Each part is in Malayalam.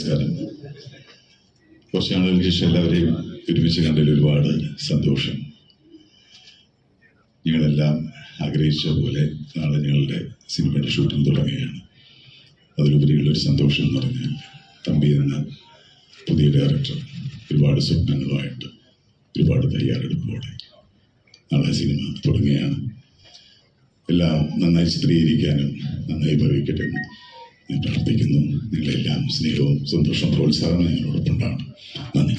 നമസ്കാരം. കുറച്ച് നാളുകൾക്ക് ശേഷം എല്ലാവരെയും ഒരുമിച്ച് കണ്ടതിൽ ഒരുപാട് സന്തോഷം. നിങ്ങളെല്ലാം ആഗ്രഹിച്ച പോലെ നാളെ ഞങ്ങളുടെ സിനിമയുടെ ഷൂട്ടിംഗ് തുടങ്ങുകയാണ്. അതിലുപരിയുള്ളൊരു സന്തോഷം എന്ന് പറഞ്ഞാൽ തമ്പി എന്ന പുതിയ ഡയറക്ടർ ഒരുപാട് സ്വപ്നങ്ങളുമായിട്ട് ഒരുപാട് തയ്യാറെടുപ്പോടെ നാളെ സിനിമ തുടങ്ങുകയാണ്. എല്ലാം നന്നായി ചിത്രീകരിക്കാനും നന്നായി ഭവിക്കട്ടെ എന്ന് ഞാൻ പ്രാർത്ഥിക്കുന്നു. നിങ്ങളെല്ലാം സ്നേഹവും സന്തോഷവും പ്രോത്സാഹനവും ഞങ്ങളോടൊപ്പം ഉണ്ടാവണം. നന്ദി.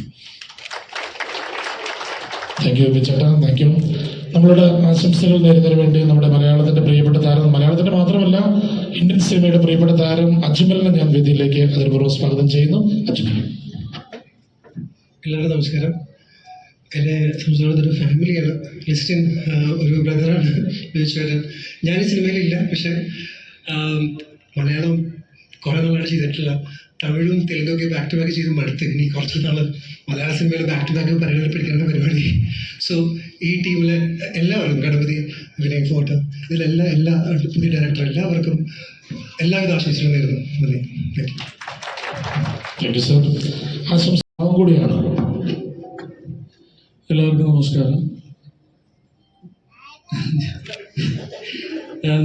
താങ്ക് യു ചേട്ടാ, താങ്ക് യു. നമ്മളുടെ ആശംസകൾ നേരുന്നതിന് വേണ്ടി നമ്മുടെ മലയാളത്തിന്റെ പ്രിയപ്പെട്ട താരം, മലയാളത്തിന്റെ മാത്രമല്ല ഇന്ത്യൻ സിനിമയുടെ പ്രിയപ്പെട്ട താരം അജ്മലിനെ ഞാൻ വേദിയിലേക്ക് അതിർപൂർവ്വം സ്വാഗതം ചെയ്യുന്നു. അജ്മൽ. എല്ലാവർക്കും നമസ്കാരം. എൻ്റെ സംസാരത്തിൻ്റെ ഫാമിലിയാണ്. ലിസ്റ്റിൻ ഒരു ബ്രദറാണ് ചോദിച്ചവരൻ. ഞാൻ ഈ സിനിമയിലില്ല, പക്ഷെ മലയാളം കുറേ നാളായിട്ട് ചെയ്തിട്ടില്ല. തമിഴും തെലുങ്കൊക്കെ ബാക്ക് ടു ബാക്ക് ചെയ്ത് മടുത്ത് ഇനി കുറച്ച് നാൾ മലയാള സിനിമയിൽ ബാക്ക് ടു ബാക്ക് പരിപാടി പരിപാടി. സോ ഈ ടീമിലെ എല്ലാവർക്കും, ഗണപതി, വിനയ് ഫോട്ടോ, എല്ലാ പുതിയ ഡയറക്ടർ എല്ലാവർക്കും എല്ലാവിധ ആശംസകളും നേരുന്നു. നന്ദി. Thank you sir. ആശംസ കൂടിയാണ്. എല്ലാവർക്കും നമസ്കാരം. ഞാൻ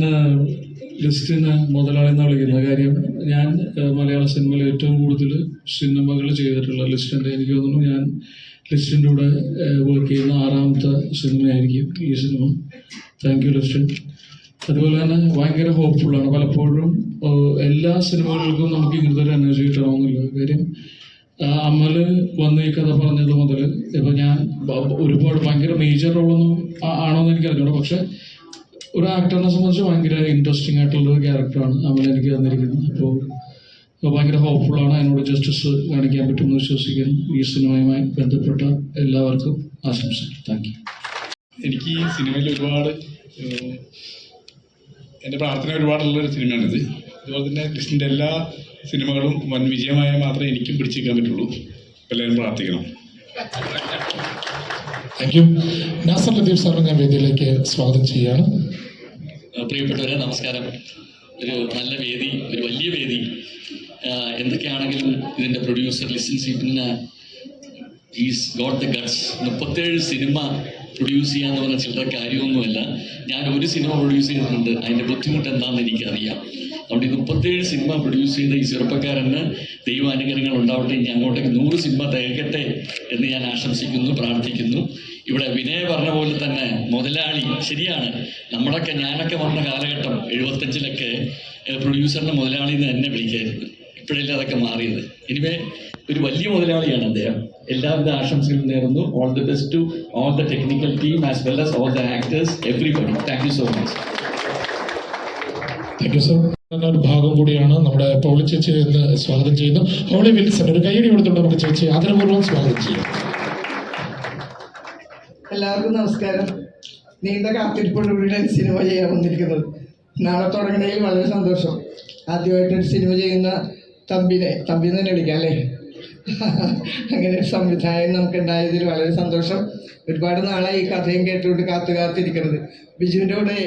ലിസ്റ്റിന് മുതലാളി എന്ന് വിളിക്കുന്ന കാര്യം, ഞാൻ മലയാള സിനിമയിൽ ഏറ്റവും കൂടുതൽ സിനിമകൾ ചെയ്തിട്ടുള്ള ലിസ്റ്റിൻ്റെ, എനിക്ക് തോന്നുന്നു ഞാൻ ലിസ്റ്റിൻ്റെ കൂടെ വർക്ക് ചെയ്യുന്ന 6ാമത്തെ സിനിമയായിരിക്കും ഈ സിനിമ. Thank you Listin. അതുപോലെ തന്നെ ഭയങ്കര ഹോപ്പ്ഫുള്ളാണ്. പലപ്പോഴും എല്ലാ സിനിമകൾക്കും നമുക്ക് ഇങ്ങനത്തെ ഒരു എനർജി കിട്ടണമെന്നില്ല. കാര്യം അമല് വന്ന് ഈ കഥ പറഞ്ഞത് മുതൽ ഇപ്പം ഞാൻ ഒരുപാട് ഭയങ്കര മേജർ റോളൊന്നും ആണോന്ന് എനിക്കറിഞ്ഞൂടാ, പക്ഷെ ഒരു ആക്ടറിനെ സംബന്ധിച്ച് ഭയങ്കര ഇൻട്രസ്റ്റിംഗ് ആയിട്ടുള്ളൊരു ക്യാരക്ടറാണ് അമൽ എനിക്ക് തന്നിരിക്കുന്നത്. അപ്പോൾ ഭയങ്കര ഹോപ്പ്ഫുള്ളാണ്. അതിനോട് ജസ്റ്റിസ് കാണിക്കാൻ പറ്റുമെന്ന് വിശ്വസിക്കുന്നു. ഈ സിനിമയുമായി ബന്ധപ്പെട്ട എല്ലാവർക്കും ആശംസകൾ. Thank you. എനിക്ക് ഈ സിനിമയിൽ ഒരുപാട് എൻ്റെ പ്രാർത്ഥന ഒരുപാടുള്ളൊരു സിനിമയാണിത്. അതുപോലെ തന്നെ ലിസ്റ്റിൻ്റെ എല്ലാ സിനിമകളും വൻ വിജയമായാൽ മാത്രമേ എനിക്കും പിടിച്ചേക്കാൻ പറ്റുള്ളൂ. എല്ലാവരും പ്രാർത്ഥിക്കണം. Thank you. നാസർ ലത്തീഫ് സാറിനെ ഞാൻ വേദിയിലേക്ക് സ്വാഗതം ചെയ്യുകയാണ്. പ്രിയപ്പെട്ടവരെ നമസ്കാരം. ഒരു നല്ല വേദി, ഒരു വലിയ വേദി. എന്തൊക്കെയാണെങ്കിലും ഇതിൻ്റെ പ്രൊഡ്യൂസർ ലിസ്റ്റിൻ സീപ്പിന് is got the guts. 37 cinema produce ചെയ്യാന്ന് പറഞ്ഞ ചില്ലറ കാര്യമൊന്നുമല്ല. ഞാൻ ഒരു സിനിമ പ്രൊഡ്യൂസ് ചെയ്തിട്ടുണ്ട്, അതിൻ്റെ ബുദ്ധിമുട്ട് എന്താണെന്ന് എനിക്കറിയാം. അതുകൊണ്ട് ഈ 37 സിനിമ പ്രൊഡ്യൂസ് ചെയ്ത ഈ ചെറുപ്പക്കാരന് ദൈവാനുഗ്രഹങ്ങൾ ഉണ്ടാവട്ടെ. ഇനി അങ്ങോട്ടേക്ക് 100 സിനിമ തികക്കട്ടെ എന്ന് ഞാൻ ആശംസിക്കുന്നു, പ്രാർത്ഥിക്കുന്നു. ഇവിടെ വിനയ പറഞ്ഞ പോലെ തന്നെ മുതലാളി ശരിയാണ്. ഞാനൊക്കെ വന്ന കാലഘട്ടം 75-ലൊക്കെ പ്രൊഡ്യൂസറിൻ്റെ മുതലാളി എന്ന് എന്നെ വിളിക്കായിരുന്നു. ഇപ്പോഴല്ലേ അതൊക്കെ മാറിയത്. എനിവേ ഒരു വലിയ മുതലാളിയാണ് അദ്ദേഹം. എല്ലാവിധ ആശംസകളും നേർന്നു. All the best to all the technical team as well as all the actors, everybody. Thank you so much. Thank you sir. ഒരു ഭാഗം കൂടിയാണ് നമ്മുടെ പൗളി ചേച്ചി എന്ന് സ്വാഗതം ചെയ്യുന്നു. ഹോളി വിൽസൺ, ഒരു കൈയടി കൊടുത്തുകൊണ്ട് നമുക്ക് ചേച്ചി ആദരപൂർവ്വം സ്വാഗതം ചെയ്യാം. എല്ലാവർക്കും നമസ്കാരം. നീണ്ട കാത്തിരിപ്പോടുകൂടിയാണ് സിനിമ ചെയ്യാൻ വന്നിരിക്കുന്നത്. നാളെ തുടങ്ങുന്നതിൽ വളരെ സന്തോഷം. ആദ്യമായിട്ടൊരു സിനിമ ചെയ്യുന്ന തമ്പിനെ തന്നെ വിളിക്കാം അല്ലേ? അങ്ങനെ ഒരു സംവിധായകൻ നമുക്കുണ്ടായതിൽ വളരെ സന്തോഷം. ഒരുപാട് നാളായി ഈ കഥയും കേട്ടുകൊണ്ട് കാത്തിരിക്കുന്നത്. ബിജുവിൻ്റെ കൂടെ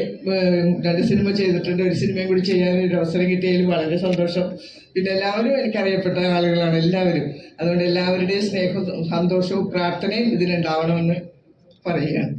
2 സിനിമ ചെയ്തിട്ടുണ്ട്. ഒരു സിനിമയും കൂടി ചെയ്യാനൊരു അവസരം കിട്ടിയതിൽ വളരെ സന്തോഷം. പിന്നെ എല്ലാവരും എനിക്കറിയപ്പെട്ട ആളുകളാണ് എല്ലാവരും. അതുകൊണ്ട് എല്ലാവരുടെയും സ്നേഹവും സന്തോഷവും പ്രാർത്ഥനയും ഇതിലുണ്ടാവണമെന്ന് പറയുകയാണ്.